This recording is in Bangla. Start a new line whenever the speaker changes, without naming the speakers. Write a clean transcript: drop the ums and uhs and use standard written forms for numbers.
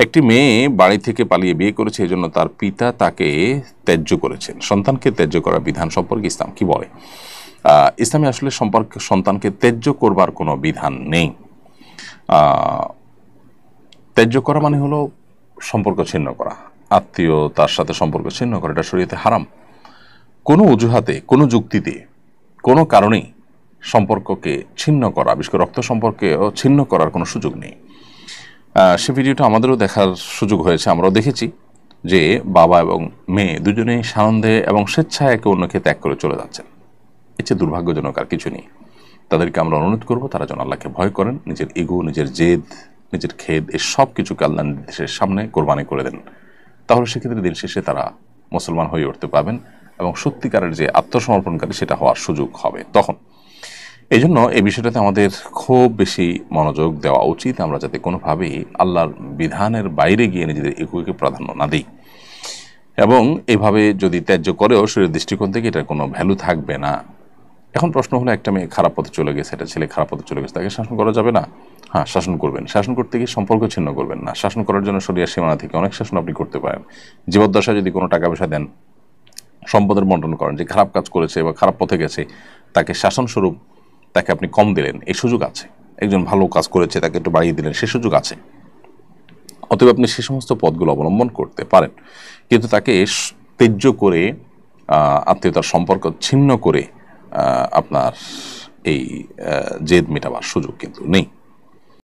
একটি মেয়ে বাড়ি থেকে পালিয়ে বিয়ে করেছে, এজন্য তার পিতা তাকে ত্যায্য করেছেন। সন্তানকে ত্যায্য করার বিধান সম্পর্কে ইসলাম কি বলে? ইসলামে আসলে সন্তানকে ত্যায্য করবার কোনো বিধান নেই। ত্যায্য করা মানে হলো সম্পর্ক ছিন্ন করা, আত্মীয়তার সাথে সম্পর্ক ছিন্ন করা। এটা শরীয়তে হারাম। কোনো অজুহাতে, কোনো যুক্তিতে, কোনো কারণেই সম্পর্ককে ছিন্ন করা, বিশেষ করে রক্ত সম্পর্কেও ছিন্ন করার কোনো সুযোগ নেই। সে ভিডিওটা আমাদেরও দেখার সুযোগ হয়েছে। আমরাও দেখেছি যে বাবা এবং মেয়ে দুজনেই সানন্দে এবং স্বেচ্ছায় একে অন্যকে ত্যাগ করে চলে যাচ্ছেন। এর চেয়ে দুর্ভাগ্যজনক আর কিছু নেই। তাদেরকে আমরা অনুরোধ করবো তারা যেন আল্লাহকে ভয় করেন, নিজের ইগো, নিজের জেদ, নিজের খেদ, এই সব কিছুকে আল্লাহর নির্দেশের সামনে কোরবানি করে দেন। তাহলে সেক্ষেত্রে দিন শেষে তারা মুসলমান হয়ে উঠতে পারবেন এবং সত্যিকারের যে আত্মসমর্পণকারী সেটা হওয়ার সুযোগ হবে তখন। এই জন্য এই বিষয়টাতে আমাদের খুব বেশি মনোযোগ দেওয়া উচিত, আমরা যাতে কোনোভাবেই আল্লাহর বিধানের বাইরে গিয়ে নিজেদের ইগোকে প্রাধান্য না দিই। এবং এভাবে যদি ত্যায্য করেও শরীরের দৃষ্টিকোণ থেকে এটার কোনো ভ্যালু থাকবে না। এখন প্রশ্ন হলো, একটা মেয়ে খারাপ পথে চলে গেছে, একটা ছেলে খারাপ পথে চলে গেছে, তাকে শাসন করা যাবে না? হ্যাঁ, শাসন করবেন। শাসন করতে গিয়ে সম্পর্ক ছিন্ন করবেন না। শাসন করার জন্য শরীরের সীমানা থেকে অনেক শাসন আপনি করতে পারেন। জীবদ্দশায় যদি কোনো টাকা পয়সা দেন, সম্পদের বন্টন করেন, যে খারাপ কাজ করেছে বা খারাপ পথে গেছে তাকে শাসনস্বরূপ তাকে আপনি কম দিলেন, এই সুযোগ আছে। একজন ভালো কাজ করেছে তাকে একটু বাড়িয়ে দিলেন, সে সুযোগ আছে। অতএব আপনি সে সমস্ত পথগুলো অবলম্বন করতে পারেন, কিন্তু তাকে ত্যায্য করে, আত্মীয়তার সম্পর্ক ছিন্ন করে আপনার এই জেদ মেটাবার সুযোগ কিন্তু নেই।